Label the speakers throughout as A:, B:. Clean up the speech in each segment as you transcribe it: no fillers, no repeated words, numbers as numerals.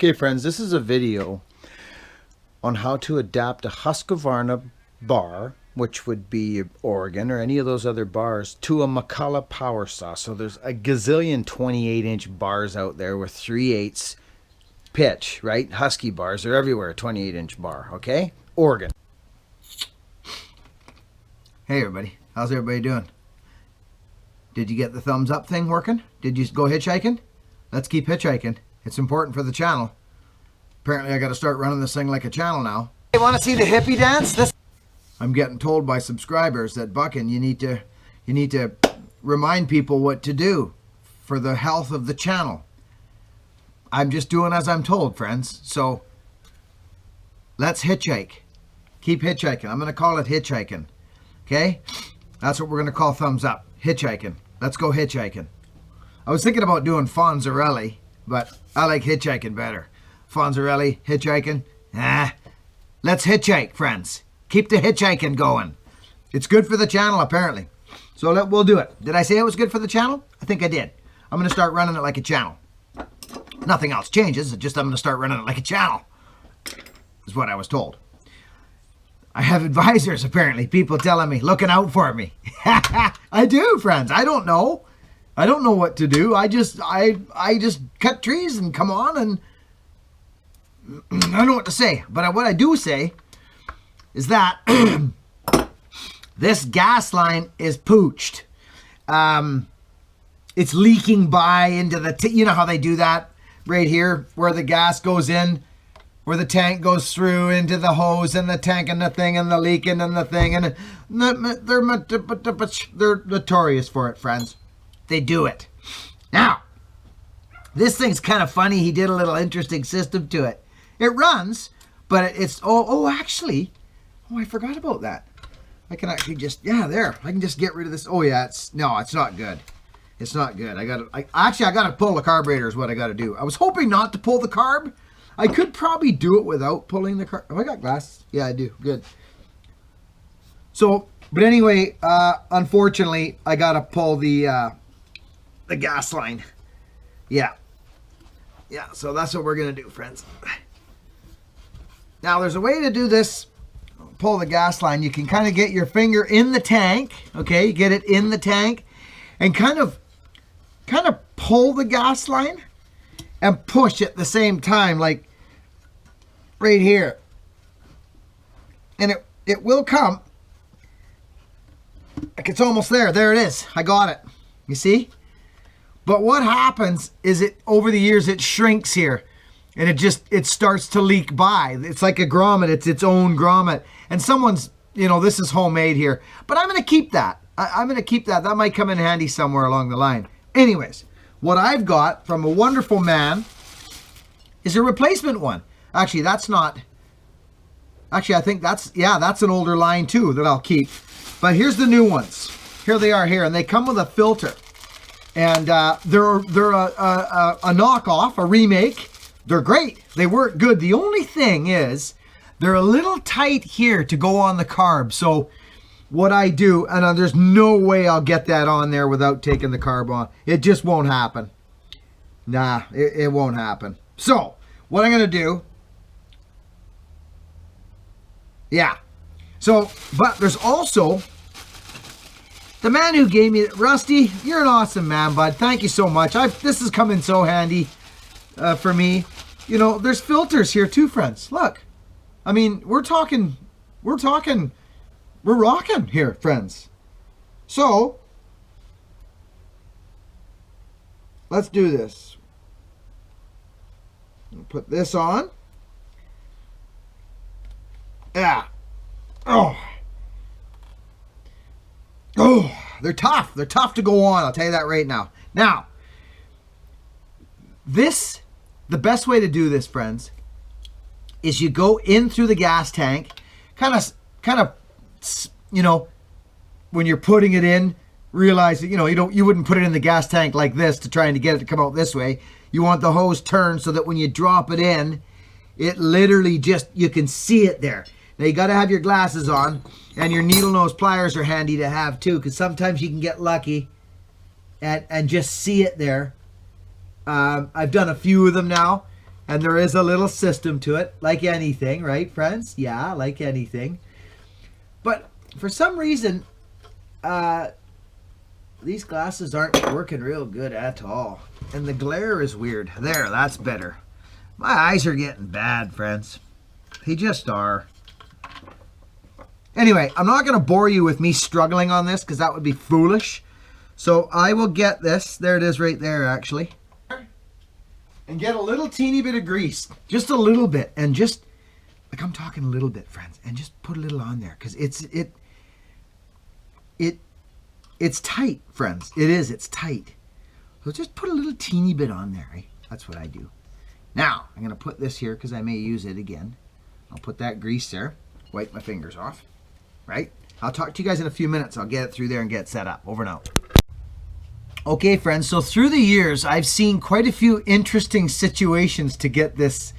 A: Okay friends, this is a video on how to adapt a Husqvarna bar, which would be Oregon or any of those other bars, to a McCULLOCH power saw. So there's a gazillion 28-inch bars out there with 3/8 pitch, right? Husky bars are everywhere, 28-inch bar, okay? Oregon.
B: Hey everybody, how's everybody doing? Did you get the thumbs up thing working? Did you go hitchhiking? Let's keep hitchhiking. It's important for the channel. Apparently I got to start running this thing like a channel now.
A: You want to see the hippie dance?
B: I'm getting told by subscribers that Buckin, you need to remind people what to do for the health of the channel. I'm just doing as I'm told, friends. So let's hitchhike. Keep hitchhiking. I'm going to call it hitchhiking. Okay? That's what we're going to call thumbs up. Hitchhiking. Let's go hitchhiking. I was thinking about doing Fonzarelli, but I like hitchhiking better. Fonzarelli, hitchhiking. Let's hitchhike, friends. Keep the hitchhiking going. It's good for the channel, apparently. So we'll do it. Did I say it was good for the channel? I think I did. I'm going to start running it like a channel. Nothing else changes. It's just I'm going to start running it like a channel. Is what I was told. I have advisors, apparently. People telling me, looking out for me. I do, friends. I don't know. I don't know what to do. I just cut trees and come on, and I don't know what to say. But what I do say is that this gas line is pooched. It's leaking by into the, you know how they do that right here, where the gas goes in, where the tank goes through into the hose and the tank and the thing and the leaking and the thing, and they're notorious for it, friends. They do it. Now, this thing's kind of funny. He did a little interesting system to it. It runs, but it's, actually, I forgot about that. I can actually just, there. I can just get rid of this. Oh yeah, it's not good. It's not good. I gotta pull the carburetor is what I gotta do. I was hoping not to pull the carb. I could probably do it without pulling the carb. Have I got glasses? Yeah, I do. Good. So, but anyway, unfortunately, I gotta pull the gas line. Yeah, so that's what we're gonna do, friends. Now there's a way to do this. Pull the gas line. You can kind of get your finger in the tank, okay? Get it in the tank and kind of pull the gas line and push at the same time, like right here. And it will come. Like it's almost there. There it is. I got it. You see? But what happens is over the years it shrinks here, and it starts to leak by. It's like a grommet. It's its own grommet. And someone's, this is homemade here. But I'm going to keep that. I'm going to keep that. That might come in handy somewhere along the line. Anyways, what I've got from a wonderful man is a replacement one. Actually, that's not. Actually, I think that's an older line too that I'll keep. But here's the new ones. Here they are here, and they come with a filter. And they're a knockoff, a remake. They're great. They work good. The only thing is they're a little tight here to go on the carb. So what I do, and there's no way I'll get that on there without taking the carb on. It just won't happen. Nah, it won't happen. So what I'm going to do, So, but there's also the man who gave me, Rusty, you're an awesome man, bud. Thank you so much. This has come in so handy for me. There's filters here too, friends. Look, I mean, we're rocking here, friends. So, let's do this. Put this on. Yeah. Oh, they're tough. They're tough to go on. I'll tell you that right now. Now, the best way to do this, friends, is you go in through the gas tank, kind of, when you're putting it in, realize that, you wouldn't put it in the gas tank like this to try and get it to come out this way. You want the hose turned so that when you drop it in, it literally you can see it there. Now you got to have your glasses on, and your needle nose pliers are handy to have too, because sometimes you can get lucky and just see it there. I've done a few of them now, And there is a little system to it, like anything, right, friends? Yeah, like anything. But for some reason, these glasses aren't working real good at all. And the glare is weird. There, that's better. My eyes are getting bad, friends. They just are. Anyway, I'm not going to bore you with me struggling on this because that would be foolish. So I will get this. There it is right there, actually. And get a little teeny bit of grease. Just a little bit. And just, like I'm talking a little bit, friends. And just put a little on there. Because it's tight, friends. It is. It's tight. So just put a little teeny bit on there. Right? That's what I do. Now, I'm going to put this here because I may use it again. I'll put that grease there. Wipe my fingers off. Right? I'll talk to you guys in a few minutes. I'll get it through there and get it set up. Over and out. Okay, friends, so through the years, I've seen quite a few interesting situations to get this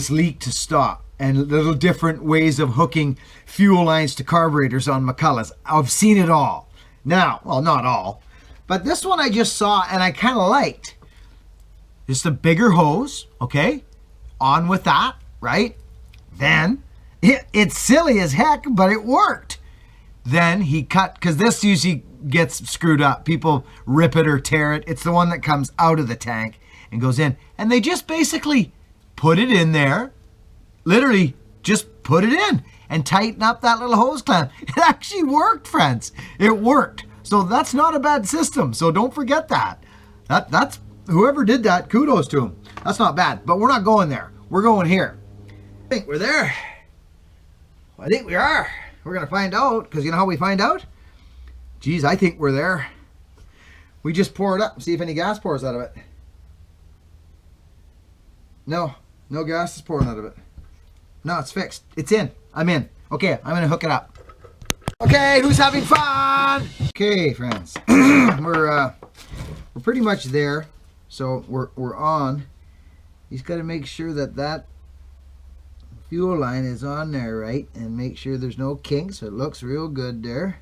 B: leak to stop, and little different ways of hooking fuel lines to carburetors on McCULLOCH. I've seen it all. Now, well, not all, but this one I just saw and I kind of liked. Just a bigger hose, okay? On with that, right? Then, it's silly as heck, but it worked. Then he cut, because this usually gets screwed up. People rip it or tear it. It's the one that comes out of the tank and goes in. And they just basically put it in there. Literally just put it in and tighten up that little hose clamp. It actually worked, friends. It worked. So that's not a bad system. So don't forget that. That's whoever did that, kudos to him. That's not bad. But we're not going there. We're going here. I think we're there. I think we are. We're going to find out, because you know how we find out? Geez, I think we're there. We just pour it up and see if any gas pours out of it. No, no gas is pouring out of it. No, it's fixed. It's in. I'm in. Okay, I'm going to hook it up. Okay, who's having fun? Okay, friends. We're pretty much there. So we're on. He's got to make sure that fuel line is on there, right? And make sure there's no kinks. So it looks real good there.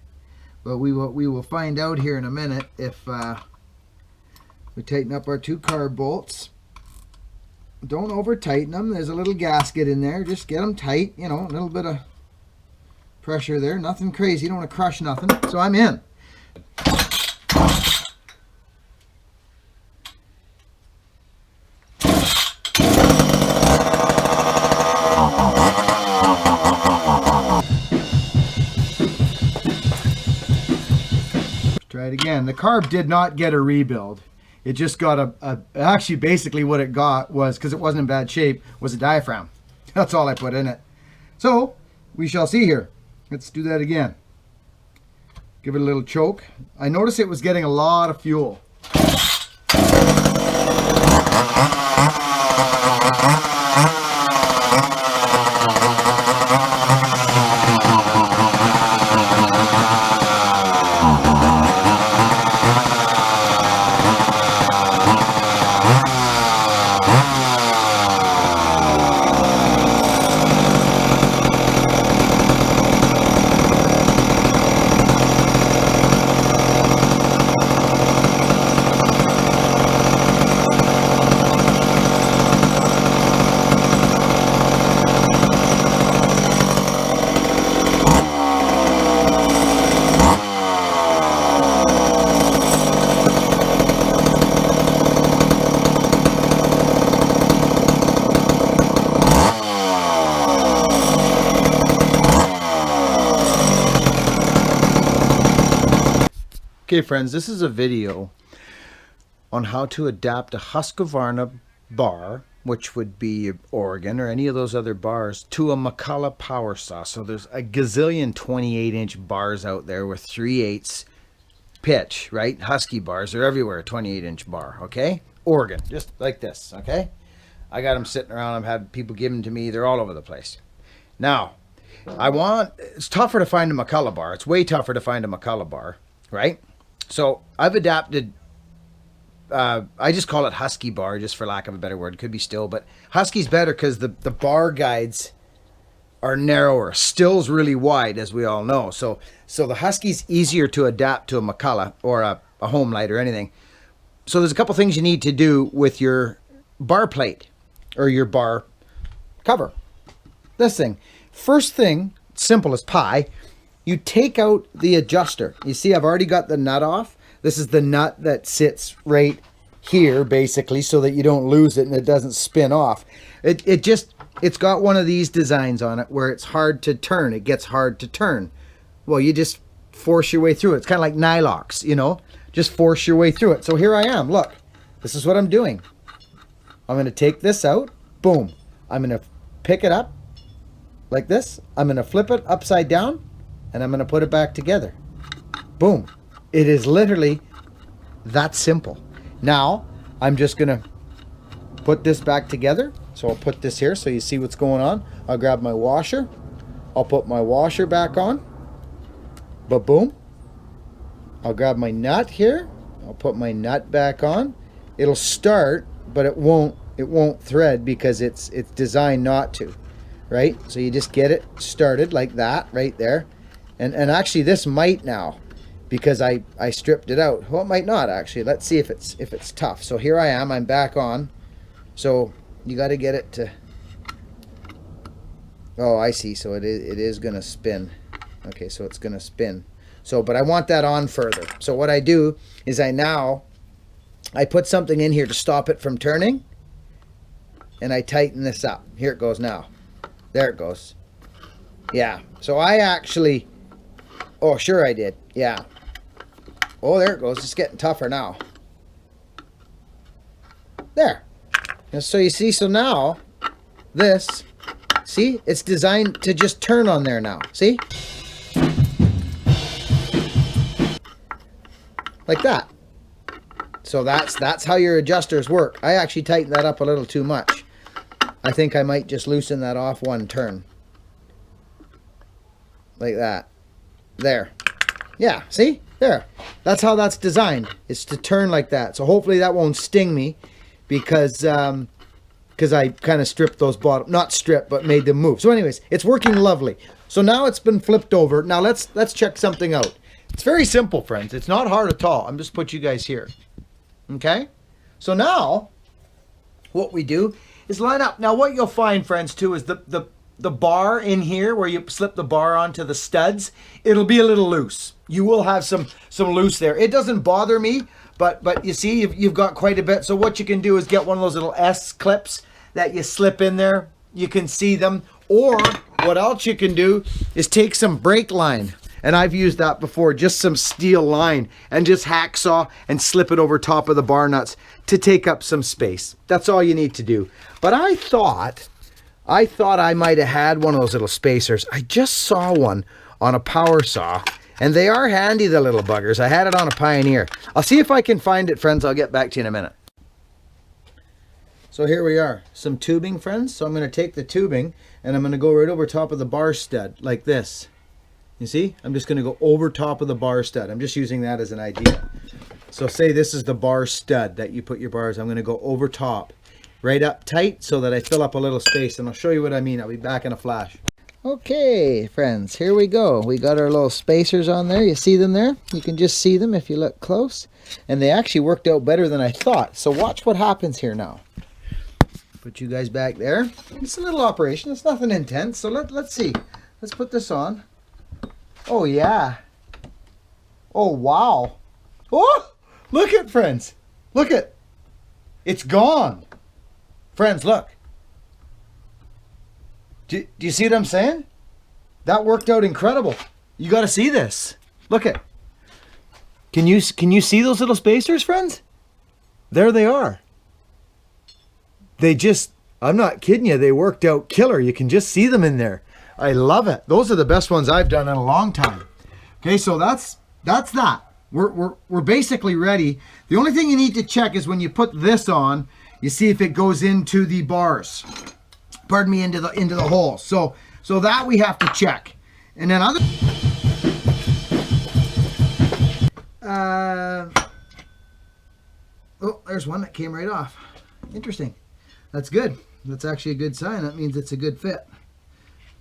B: But we will find out here in a minute if we tighten up our two carb bolts. Don't over tighten them. There's a little gasket in there. Just get them tight. You know, a little bit of pressure there. Nothing crazy. You don't want to crush nothing. So I'm in. Try it again. The carb did not get a rebuild. It just got actually basically what it got was, because it wasn't in bad shape, was a diaphragm. That's all I put in it. So we shall see here. Let's do that again. Give it a little choke. I noticed it was getting a lot of fuel.
A: Okay, friends, this is a video on how to adapt a Husqvarna bar, which would be Oregon or any of those other bars, to a McCULLOCH power saw. So there's a gazillion 28-inch bars out there with 3/8 pitch, right? Husky bars are everywhere, 28-inch bar, okay? Oregon, just like this, okay? I got them sitting around. I've had people give them to me. They're all over the place. Now, it's tougher to find a McCULLOCH bar. It's way tougher to find a McCULLOCH bar, right? So I've adapted, I just call it Husky bar, just for lack of a better word. Could be still, but Husky's better because the bar guides are narrower. Still's really wide, as we all know. So the Husky's easier to adapt to a McCULLOCH or a home light or anything. So there's a couple things you need to do with your bar plate. or your bar cover. This thing. First thing, simple as pie, you take out the adjuster. You see, I've already got the nut off. This is the nut that sits right here, basically, so that you don't lose it and it doesn't spin off. It's got one of these designs on it where it's hard to turn. It gets hard to turn. Well, you just force your way through it. It's kind of like nylocks, you know, just force your way through it. So here I am. Look, this is what I'm doing. I'm going to take this out. Boom. I'm going to pick it up like this. I'm going to flip it upside down and I'm going to put it back together. Boom. It is literally that simple. Now, I'm just going to put this back together. So I'll put this here so you see what's going on. I'll grab my washer. I'll put my washer back on. Ba-boom. I'll grab my nut here. I'll put my nut back on. It'll start, but it won't thread because it's designed not to, right? So you just get it started like that right there. And actually this might now, because I stripped it out. Well, it might not actually. Let's see if it's tough. So here I am, I'm back on. So you got to get it to, oh, I see. So it is going to spin. Okay, so it's going to spin. So, but I want that on further. So what I do is I put something in here to stop it from turning. And I tighten this up. Here it goes now. There it goes. Yeah. So I actually, oh, sure I did. Yeah. Oh, there it goes. It's getting tougher now. There. And so you see, so now this, see, it's designed to just turn on there now. See? Like that. So that's how your adjusters work. I actually tightened that up a little too much. I think I might just loosen that off one turn. Like that. There. Yeah, see? There. That's how that's designed. It's to turn like that. So hopefully that won't sting me because I kind of stripped those bottom, not stripped, but made them move. So anyways, it's working lovely. So now it's been flipped over. Now let's check something out. It's very simple, friends. It's not hard at all. I'm just put you guys here. Okay? So now what we do is line up. Now what you'll find, friends, too, is the bar in here where you slip the bar onto the studs, it'll be a little loose. You will have some loose there. It doesn't bother me, but you see, you've got quite a bit. So what you can do is get one of those little S clips that you slip in there. You can see them. Or what else you can do is take some brake line. And I've used that before, just some steel line, and just hacksaw and slip it over top of the bar nuts to take up some space. That's all you need to do. But I thought I might have had one of those little spacers. I just saw one on a power saw, and they are handy, the little buggers. I had it on a Pioneer. I'll see if I can find it, friends. I'll get back to you in a minute. So here we are, some tubing, friends. So I'm going to take the tubing, and I'm going to go right over top of the bar stud, like this. You see, I'm just going to go over top of the bar stud. I'm just using that as an idea. So say this is the bar stud that you put your bars. I'm going to go over top, right up tight so that I fill up a little space. And I'll show you what I mean. I'll be back in a flash. Okay, friends, here we go. We got our little spacers on there. You see them there? You can just see them if you look close. And they actually worked out better than I thought. So watch what happens here now. Put you guys back there. It's a little operation. It's nothing intense. So let's see. Let's put this on. Oh, yeah. Oh, wow. Oh, look at, friends. Look at. It's gone. Friends, look. Do you see what I'm saying? That worked out incredible. You got to see this. Look at. Can you see those little spacers, friends? There they are. They just, I'm not kidding you, they worked out killer. You can just see them in there. I love it. Those are the best ones I've done in a long time. Okay, so that's that. We're basically ready. The only thing you need to check is when you put this on, you see if it goes into the bars. Pardon me, into the hole. So that we have to check. And then other oh, there's one that came right off. Interesting. That's good. That's actually a good sign. That means it's a good fit.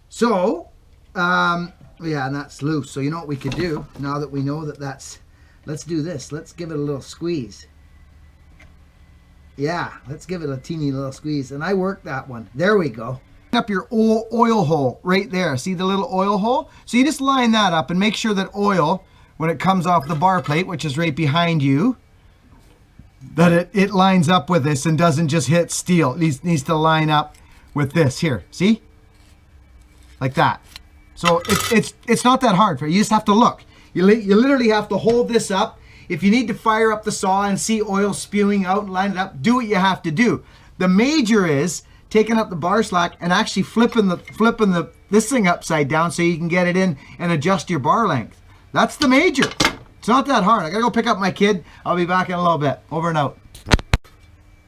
A: So, yeah, and that's loose. So you know what we could do now that we know that that's, let's do this. Let's give it a little squeeze.
B: Yeah, let's give it a teeny little squeeze. And I worked that one. There we go. Up your oil hole right there. See the little oil hole? So you just line that up and make sure that oil, when it comes off the bar plate, which is right behind you, that it lines up with this and doesn't just hit steel. It needs to line up with this here. See? Like that. So it's not that hard for you. You just have to look. You literally have to hold this up. If you need to fire up the saw and see oil spewing out and line it up, do what you have to do. The major is taking up the bar slack and actually flipping this thing upside down so you can get it in and adjust your bar length. That's the major. It's not that hard. I gotta go pick up my kid. I'll be back in a little bit. Over and out.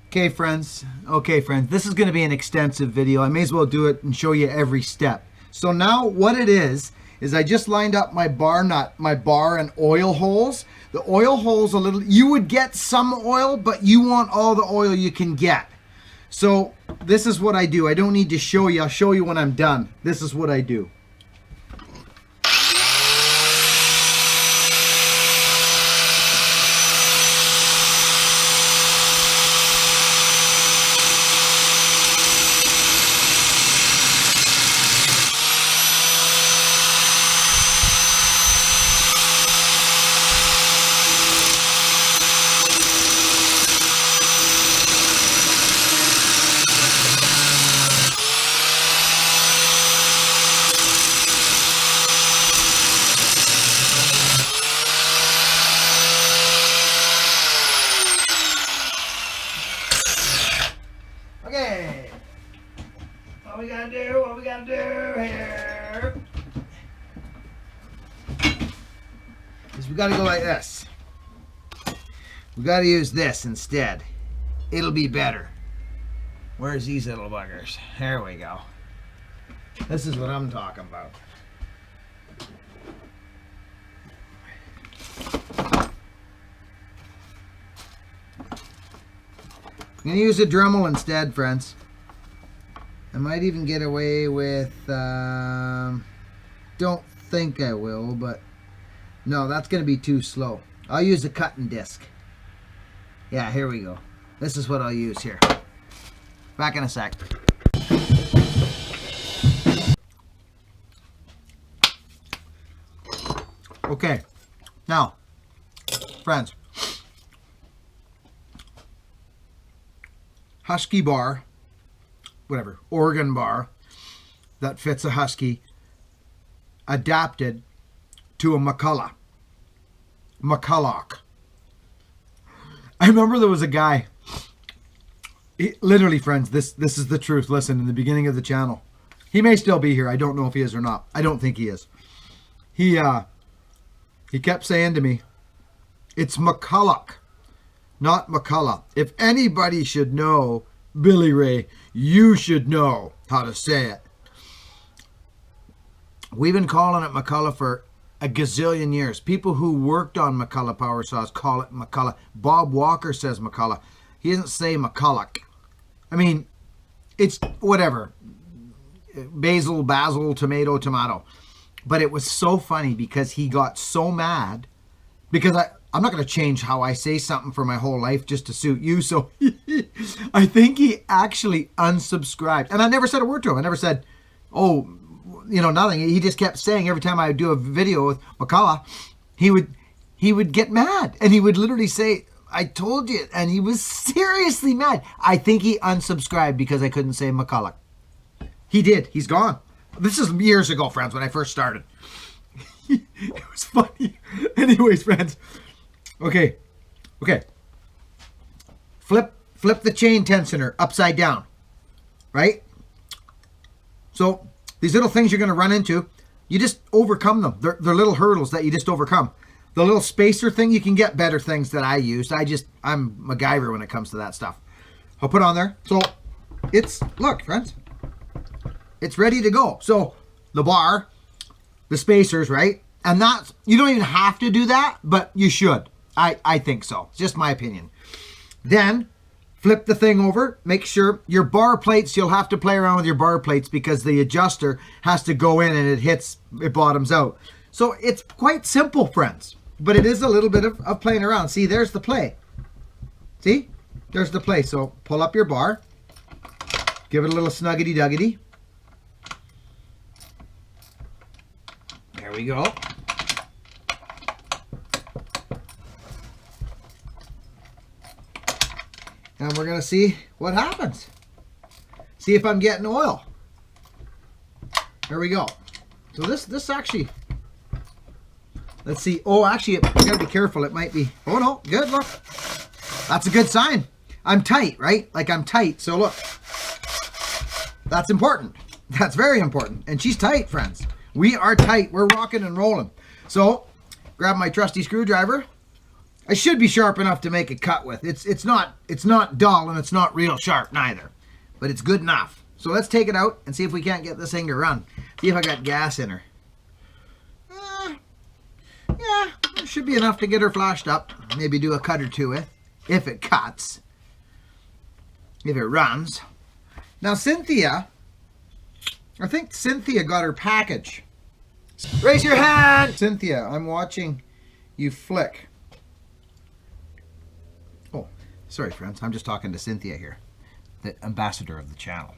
B: Okay, friends. This is gonna be an extensive video. I may as well do it and show you every step. So now what it is I just lined up my bar nut, my bar and oil holes. The oil holes you would get some oil, but you want all the oil you can get. So this is what I do. I don't need to show you. I'll show you when I'm done. This is what I do. Okay, what we gotta do here is we gotta go like this. We gotta use this instead. It'll be better. Where's these little buggers? There we go. This is what I'm talking about. I'm going to use a Dremel instead, friends. I might even get away with, don't think I will, but no, that's going to be too slow. I'll use a cutting disc. Yeah, here we go. This is what I'll use here. Back in a sec. Okay, now, friends. Husky bar, whatever, Oregon bar that fits a Husky, adapted to a McCULLOCH. I remember there was a guy, literally, friends, this is the truth. Listen, in the beginning of the channel, he may still be here. I don't know if he is or not. I don't think he is. He kept saying to me, it's McCULLOCH, not McCULLOCH. If anybody should know, Billy Ray, you should know how to say it. We've been calling it McCULLOCH for a gazillion years. People who worked on McCULLOCH power saws call it McCULLOCH. Bob Walker says McCULLOCH. He doesn't say McCULLOCH. I mean, it's whatever. Basil, tomato. But it was so funny because he got so mad because I'm not going to change how I say something for my whole life just to suit you. So I think he actually unsubscribed. And I never said a word to him. I never said, oh, you know, nothing. He just kept saying every time I would do a video with McCULLOCH, he would get mad. And he would literally say, I told you. And he was seriously mad. I think he unsubscribed because I couldn't say McCULLOCH. He did. He's gone. This is years ago, friends, when I first started. It was funny. Anyways, friends. Okay. Flip the chain tensioner upside down. Right? So these little things you're going to run into, you just overcome them. They're little hurdles that you just overcome. The little spacer thing, you can get better things that I use. I'm MacGyver when it comes to that stuff. I'll put on there. So look, friends. It's ready to go. So the bar, the spacers, right? And you don't even have to do that, but you should. I think so. It's just my opinion. Then flip the thing over. Make sure your bar plates, you'll have to play around with your bar plates because the adjuster has to go in and it bottoms out. So it's quite simple, friends. But it is a little bit of playing around. See, there's the play. See? there's the place. So pull up your bar. Give it a little snuggety-duggety. There we go. And we're going to see what happens. See if I'm getting oil. There we go. So this actually, let's see. Oh, actually, you got to be careful. It might be, oh no, good, look. That's a good sign. I'm tight, right? Like I'm tight. So look, that's important. That's very important. And she's tight, friends. We are tight. We're rocking and rolling. So grab my trusty screwdriver. I should be sharp enough to make a cut with. It's not dull and it's not real sharp neither, but it's good enough. So let's take it out and see if we can't get this thing to run. See if I got gas in her. Yeah, it should be enough to get her flashed up. Maybe do a cut or two with, if it cuts, if it runs. Now Cynthia, I think Cynthia got her package. Raise your hand! Cynthia, I'm watching you flick. Oh, sorry friends, I'm just talking to Cynthia here, the ambassador of the channel.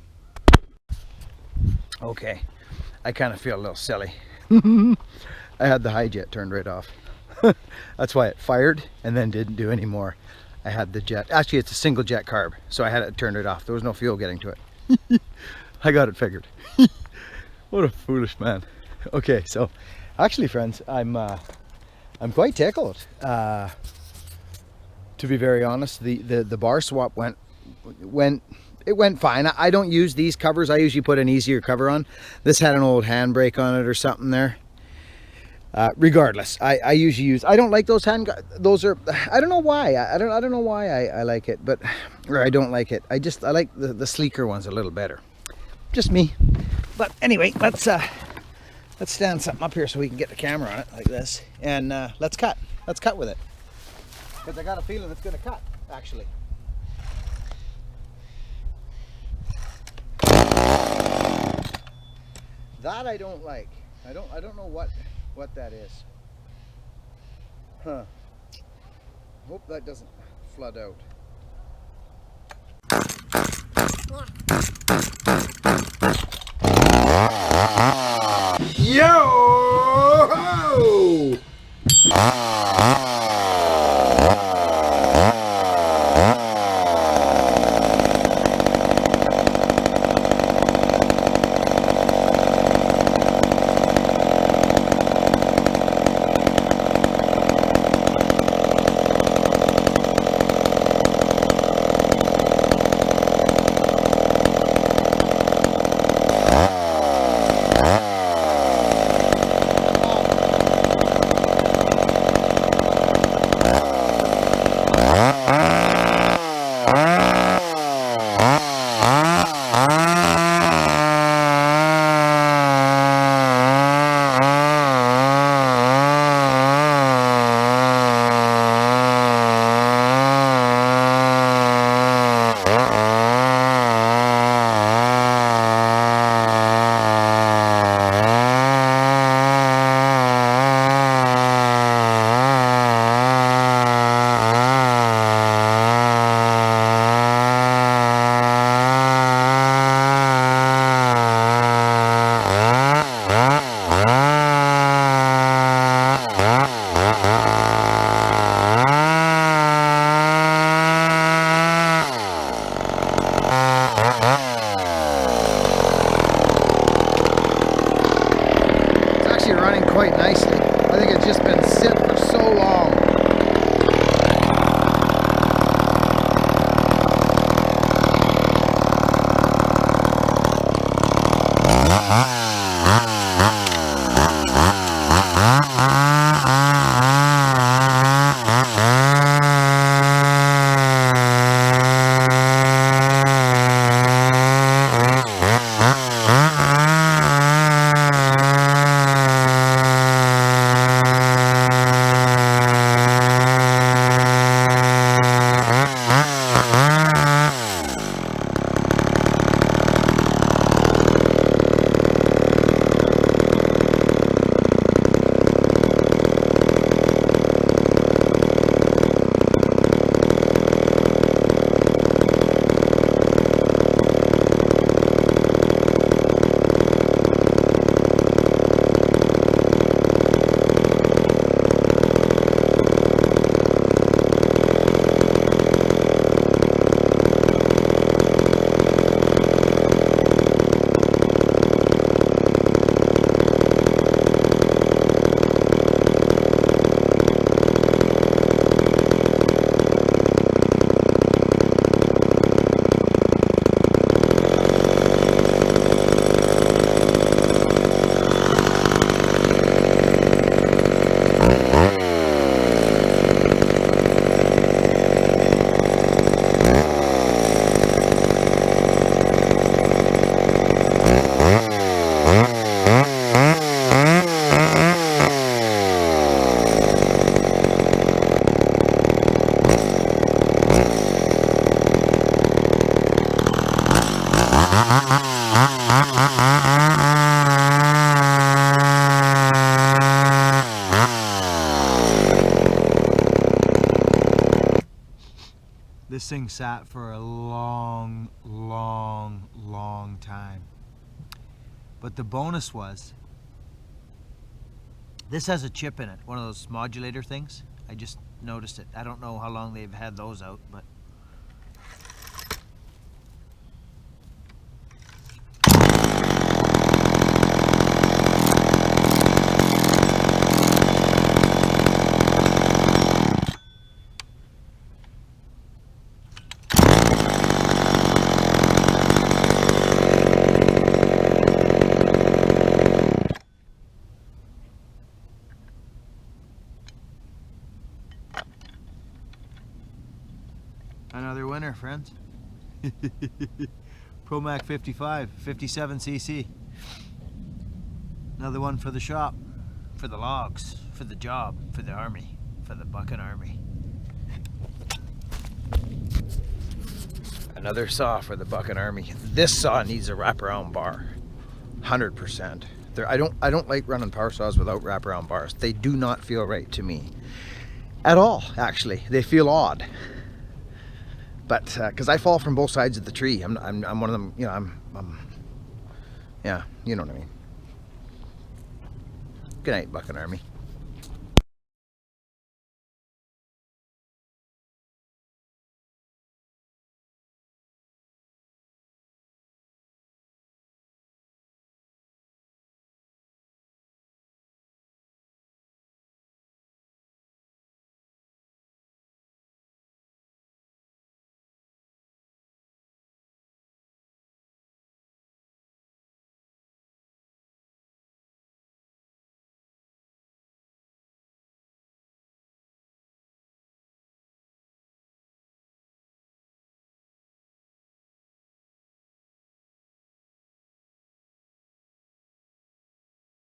A: Okay, I kind of feel a little silly. I had the high jet turned right off. That's why it fired and then didn't do any more. I had the jet, actually it's a single jet carb, so I had it turned it off. There was no fuel getting to it. I got it figured. What a foolish man. Okay, so actually friends, I'm quite tickled. To be very honest, the bar swap went fine. I don't use these covers. I usually put an easier cover on. This had an old handbrake on it or something there. Regardless, I usually use, I don't like those those are, I don't know why. I don't know why I like it, but, or I don't like it. I like the sleeker ones a little better. Just me. But anyway, let's stand something up here so we can get the camera on it like this. And let's cut with it. Because I got a feeling it's going to cut, actually. That I don't like. I don't know what that is. Huh. Hope that doesn't flood out. Yo! This thing sat for a long time. But the bonus was, this has a chip in it, one of those modulator things. I just noticed it. I don't know how long they've had those out, but another winner, friends. ProMac 55, 57cc. Another one for the shop, for the logs, for the job, for the army, for the bucking army. Another saw for the bucking army. This saw needs a wraparound bar, 100%. I don't like running power saws without wraparound bars. They do not feel right to me at all. Actually, they feel odd. But because I fall from both sides of the tree, I'm one of them. You know, yeah, you know what I mean. Good night, bucking army.